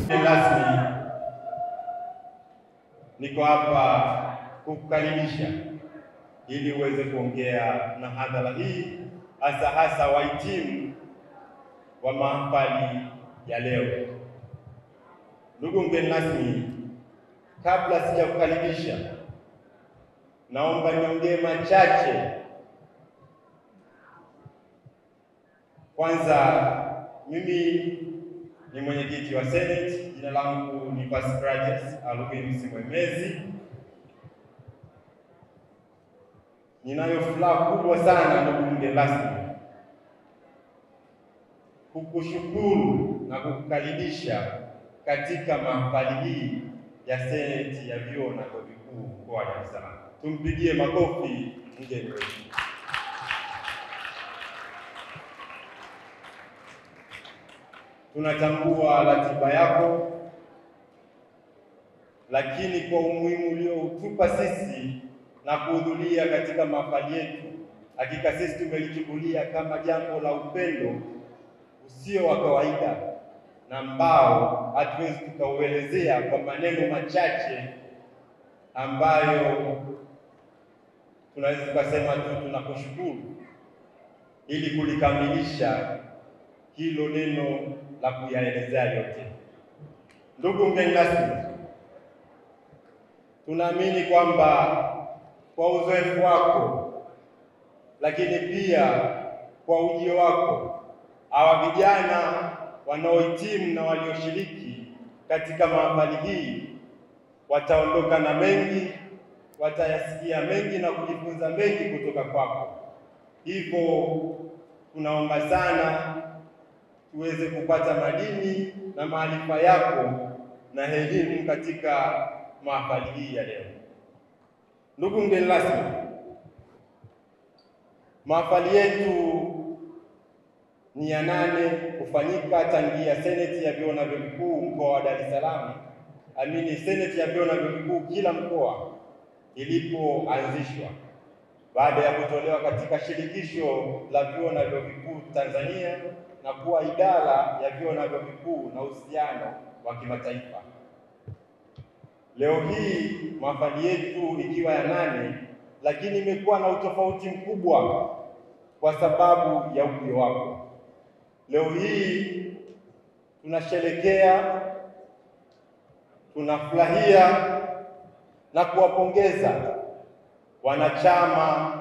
Rasmi niko hapa kukukaribisha ili uweze kuongea na hadhara hii, hasa wahitimu wa mahafali ya leo. Ndugu mgeni rasmi, kabla sijakukaribisha, naomba niongee machache. Kwanza, mimi ni mwenyekiti wa Senate. Jina langu ni Pascratius Alubinus Mwemezi. Ninayo furaha kubwa sana ndugu mgeni rasmi kukushukuru na kukukaribisha katika mahafali hii ya Senate ya vyuo na vyuo vikuu mkoa wa Dar es Salaam. Tumpigie makofi mgeni wetu. Tunatambua ratiba yako, lakini kwa umuhimu uliotupa sisi na kuhudhuria katika mahafali yetu, hakika sisi tumelichukulia kama jambo la upendo usio wa kawaida na ambao hatuwezi tukauelezea kwa maneno machache ambayo tunaweza kusema tu tunakushukuru, ili kulikamilisha hilo neno la kuyaelezea yote. Ndugu mgeni rasmi, tunaamini kwamba kwa uzoefu wako, lakini pia kwa ujio wako, hawa vijana wanaohitimu na walioshiriki katika mahafali hii wataondoka na mengi, watayasikia mengi na kujifunza mengi kutoka kwako. Hivyo tunaomba sana tuweze kupata madini na maarifa yako na elimu katika mahafali hii ya leo. Ndugu mgeni rasmi, mahafali yetu ni ya 8 kufanyika tangia Senate ya vyuo na vyuo vikuu mkoa wa Dar es Salaam, Senate ya vyuo na vyuo vikuu kila mkoa ilipoanzishwa baada ya kutolewa katika shirikisho la vyuo na vyuo vikuu Tanzania na kuwa idara ya vyuo na vyuo vikuu na uhusiano wa kimataifa. Leo hii mahafali yetu ikiwa ya 8, lakini imekuwa na utofauti mkubwa kwa sababu ya ujio wako. Leo hii tunasherehekea, tunafurahia na kuwapongeza wanachama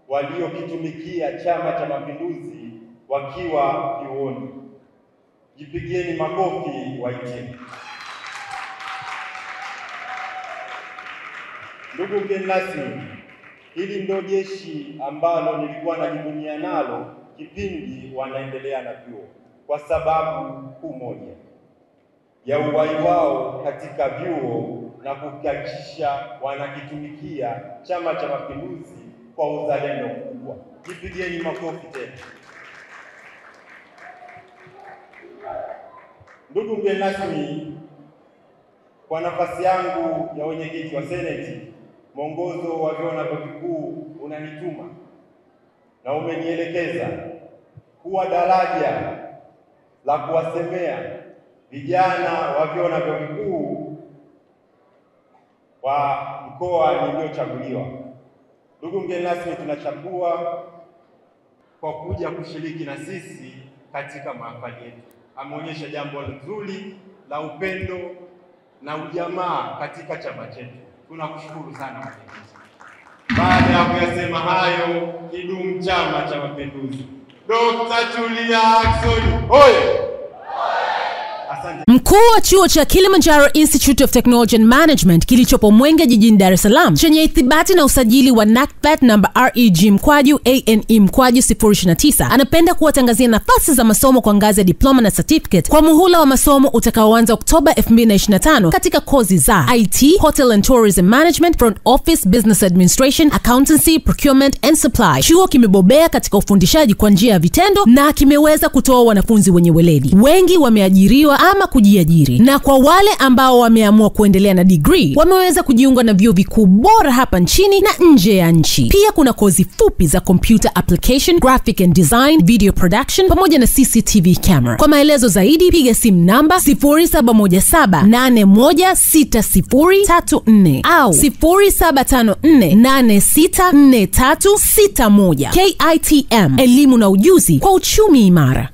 waliokitumikia Chama cha Mapinduzi wakiwa vyuoni. Jipigieni makofi wahitimu. Ndugu mgeni rasmi, hili ndio jeshi ambalo nilikuwa najivunia nalo kipindi wanaendelea na vyuo, kwa sababu kuu moja ya uhai wao katika vyuo na kuhakikisha wanakitumikia Chama cha Mapinduzi kwa uzalendo mkubwa. Jipigieni makofi tena. Ndugu mgeni rasmi, kwa nafasi yangu ya mwenyekiti wa Senate, mwongozo wa vyuo na vyuo vikuu unanituma na umenielekeza kuwa daraja la kuwasemea vijana wa vyuo na vyuo vikuu wa mkoa niliochaguliwa. Ndugu mgeni rasmi, tunachagua kwa kuja kushiriki na sisi katika mahafali yetu. Ameonyesha jambo nzuri la upendo na ujamaa katika chama chetu. Tunakushukuru sana mwenyekiti. Baada ya kuyasema hayo, kidumu Chama cha Mapinduzi! Dr. Tulia Ackson, oye! Mkuu wa chuo cha Kilimanjaro Institute of Technology and Management kilichopo Mwenge jijini Dar es Salaam chenye ithibati na usajili wa NACTVET namba REG/ANE/029 anapenda kuwatangazia nafasi za masomo kwa ngazi ya diploma na certificate kwa muhula wa masomo utakaoanza Oktoba 2025 katika kozi za IT, Hotel and Tourism Management, Front Office, Business Administration, Accountancy, Procurement and Supply. Chuo kimebobea katika ufundishaji kwa njia ya vitendo na kimeweza kutoa wanafunzi wenye weledi. Wengi wameajiriwa ama kujiajiri. Na kwa wale ambao wameamua kuendelea na degree, wameweza kujiunga na vyuo vikuu bora hapa nchini na nje ya nchi. Pia kuna kozi fupi za computer application, graphic and design, video production pamoja na CCTV camera. Kwa maelezo zaidi piga simu namba 0717816034 au 0754864361. KITM, elimu na ujuzi kwa uchumi imara.